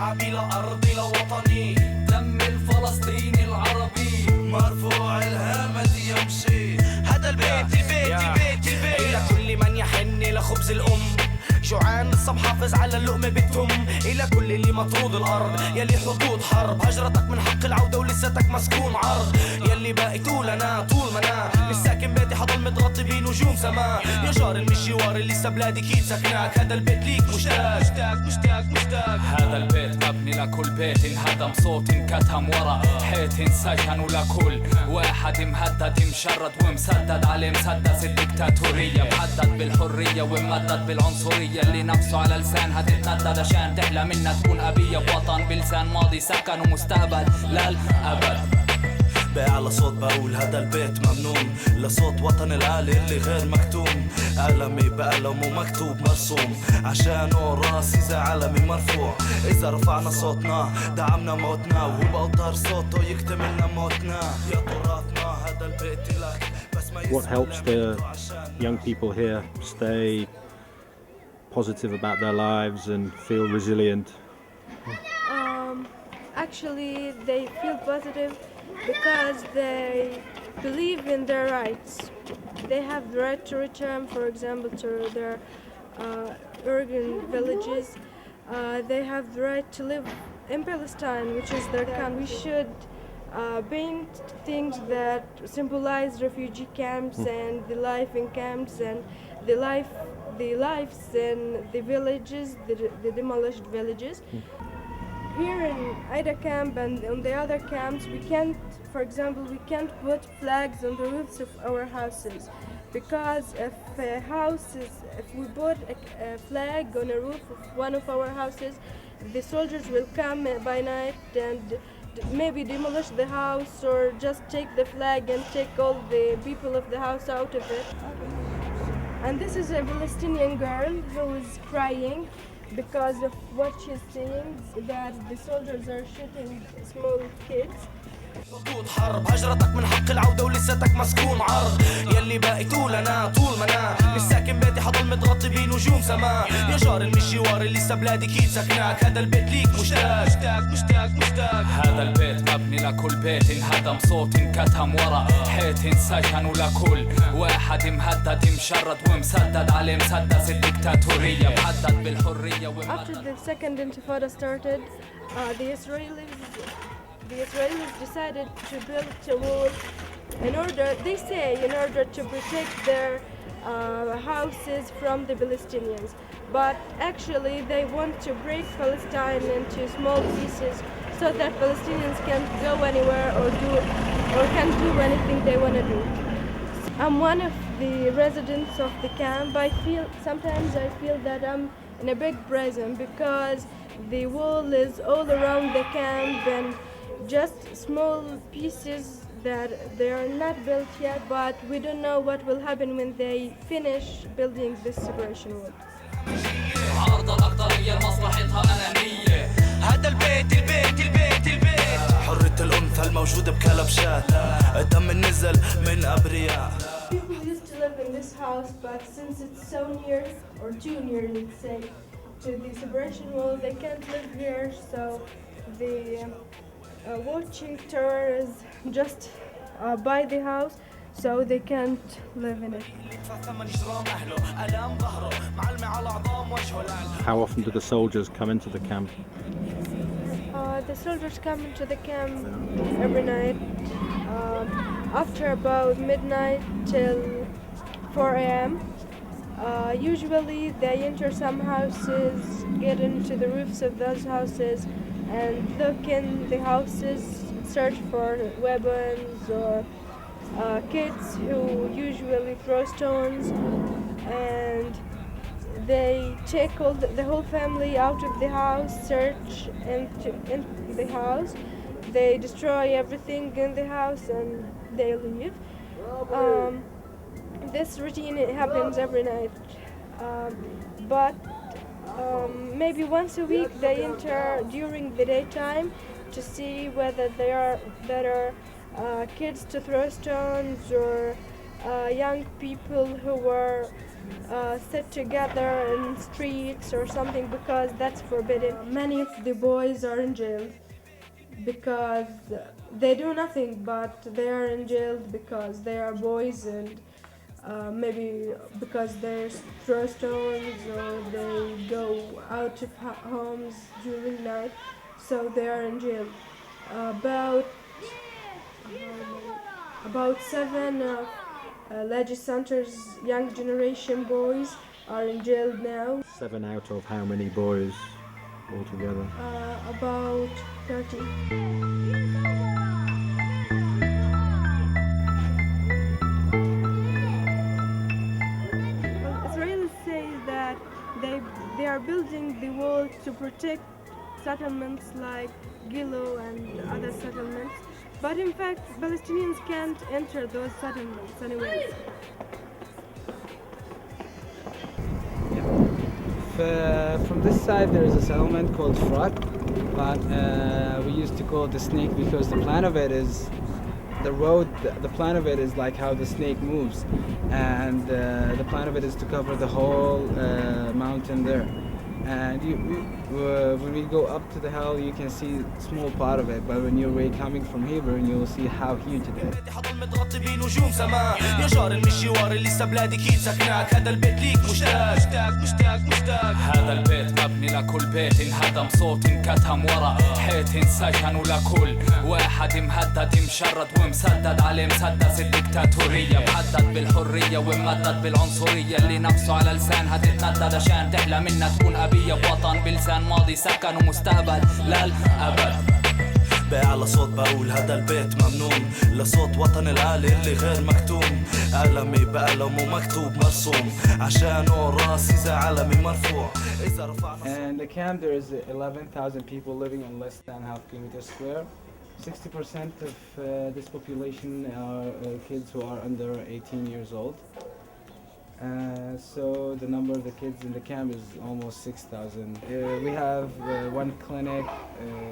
شعبي لأرضي لوطني دم الفلسطيني العربي مرفوع الهامة يمشي هذا البيت إلى كل من يحن لخبز الأم جوعان لسه محافظ على اللقمة بتهم إلى كل اللي مطرود الأرض يلي حدود حرب هجرتك من حق العودة ولساتك مسكون عرض يلي باقي طول أنا طول ما أنا مش ساكن بيتي حضل متغطي بنجوم سما يا جار المشوار اللي لسه بلادي كيد سكناك هذا البيت ليك مشتاق هذا البيت مبني لكل بيت انهدم صوت انكتم ورا حيط انسجن ولكل واحد مهدد مشرد ومسدد عليه مسدس الدكتاتورية مهدد بالحرية وممدد بالعنصرية اللي نفسه على لسانها تتندد عشان تحلى منها تكون أبية بوطن بلسان ماضي سكن ومستقبل للأبد بأعلى صوت بقول هذا البيت ممنون لصوت وطن العالي اللي غير مكتوم عالمي بقلم ومكتوب مرسوم عشانه راسي زي علمي مرفوع إذا رفعنا صوتنا دعمنا موتنا وهو بأوتار صوته يكتملنا موتنا يا تراثنا هذا البيت لك بس ما What helps the young people here stay positive about their lives and feel resilient? Actually, they feel positive because they believe in their rights. They have the right to return, for example, to their urban villages. They have the right to live in Palestine, which is their country. We should paint things that symbolize refugee camps and the life in camps and the lives in the villages, the demolished villages. Here in Ida camp and on the other camps, we can't, for example, we can't put flags on the roofs of our houses because if we put a flag on a roof of one of our houses, the soldiers will come by night and maybe demolish the house or just take the flag and take all the people of the house out of it. And this is a Palestinian girl who is crying because of what she's seeing, that the soldiers are shooting small kids. حدود حرب هجرتك من حق العودة ولساتك مسكون عرض يلي باقي طول أنا طول ما أنا مش ساكن بيتي حضل متغطي بنجوم سما يا جار المشوار اللي لسه بلادي كيد سكناك هذا البيت ليك مشتاق هذا البيت مبني لكل بيت انهدم صوت انكتم ورا حيط انسجن ولكل واحد مهدد مشرد ومسدد عليه مسدس الدكتاتورية مهدد بالحرية After the second intifada started, the Israelis decided to build a wall in order to protect their houses from the Palestinians. But actually they want to break Palestine into small pieces so that Palestinians can't go anywhere or can't do anything they want to do. I'm one of the residents of the camp. Sometimes I feel that I'm in a big prison because the wall is all around the camp and just small pieces that they are not built yet, but we don't know what will happen when they finish building this separation wall. عارضة الأقدرية لمصلحتها أنانية هذا البيت حرية الأنثى الموجودة بكلبشات دم النزل من أبرياء. People used to live in this house, but since it's so near, or too near, let's say, to the separation wall, they can't live here, so the watching tower is just by the house, so they can't live in it. How often do the soldiers come into the camp? The soldiers come into the camp every night after about midnight till 4 a.m. Usually they enter some houses, get into the roofs of those houses and look in the houses, search for weapons or kids who usually throw stones, and they take the whole family out of the house, search in the house, they destroy everything in the house and they leave. This routine happens every night, but maybe once a week they enter during the daytime to see whether there are better kids to throw stones or young people who were sit together in streets or something, because that's forbidden. Many of the boys are in jail because they do nothing, but they are in jail because they are boys, and maybe because they throw stones or they go out of homes during night, so they are in jail. About 7 legislators, young generation boys, are in jail now. 7 out of how many boys altogether? About 30. Israelis say that they are building the wall to protect settlements like Gilo and other settlements, but in fact Palestinians can't enter those settlements anyways. From this side there is a settlement called Frat, but we used to call it the snake because the plan of it is the road. The plan of it is like how the snake moves, and the plan of it is to cover the whole mountain there. And when we go up to the hill, you can see a small part of it, but when you're way coming from Hebron, you'll see how huge it is. هذا البيت مبني لكل بيت انهدم، صوت انكتم ورا حيط انسجن، ولكل واحد مهدد مشرد ومسدد عليه مسدس الدكتاتورية، محدد بالحرية وممدد بالعنصرية، اللي نفسه على لسانها تتندد عشان تحلى منها تكون أبية بوطن بلسان ماضي سكن ومستقبل للأبد. بأعلى صوت بقول هذا البيت ممنون لصوت وطن العالي اللي غير مكتوم، قلمي بقلمه مكتوب مرسوم عشانه راسي زي علمي مرفوع. And the camp there is 11,000 people living on less than half kilometer square. 60% of this population are kids who are under 18 years old. So the number of the kids in the camp is almost 6,000. We have one clinic,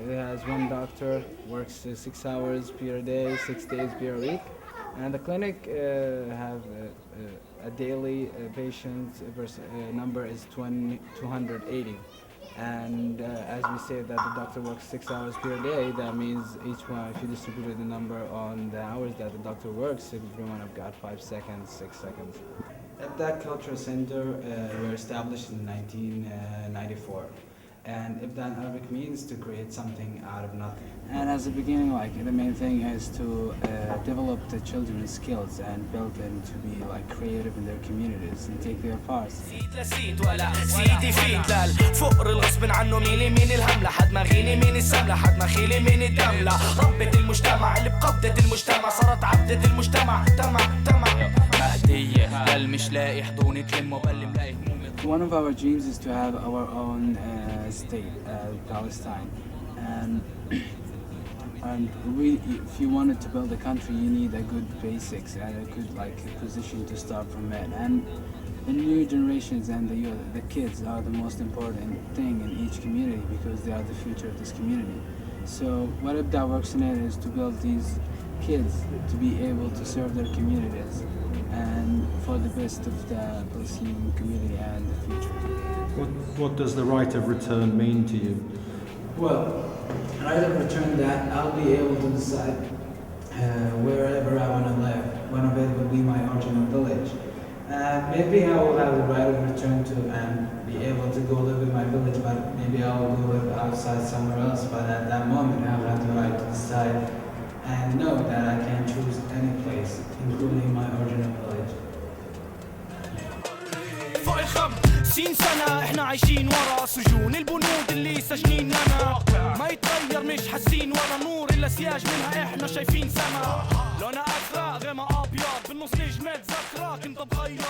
it has one doctor, works 6 hours per day, 6 days per week. And the clinic have a daily patient number is 280. And as we say that the doctor works 6 hours per day, that means each one, if you distributed the number on the hours that the doctor works, everyone have got 5 seconds, 6 seconds. That cultural center were established in 1994, and Ibdan Arabic means to create something out of nothing. And as a beginning, like the main thing is to develop the children's skills and build them to be like creative in their communities and take their parts. سيدي فيك للفقر الغصب عنه ميلي من الهم لحد ما غيلي من السم لحد ما خيلي من الدم ربة المجتمع اللي بقبضة المجتمع صارت عبدة المجتمع تمع مهدية للمش لاقي حضوني تلمه بل ملاقي همومي. One of our dreams is to have our own state, Palestine, and if you wanted to build a country, you need a good basics and a good position to start from it. And the new generations and the kids are the most important thing in each community because they are the future of this community. So what Ibda works in it is to build these kids to be able to serve their communities and for the best of the Palestinian community and the future. What does the right of return mean to you? Well, right of return that I'll be able to decide wherever I want to live. One of it will be my original village. Maybe I will have the right of return to and be able to go live in my village, but maybe I will go live outside somewhere else. But at that moment, I will have the right to decide and know that I can choose any place, including my original village. فوق 50 سنة احنا عايشين ورا سجون البنود اللي سجنيننا ما يتغير مش حاسين ولا نور الا سياج منها احنا شايفين سما لونها ازرق غيمها ابيض بالنص نجمة ذكرى كنت بغير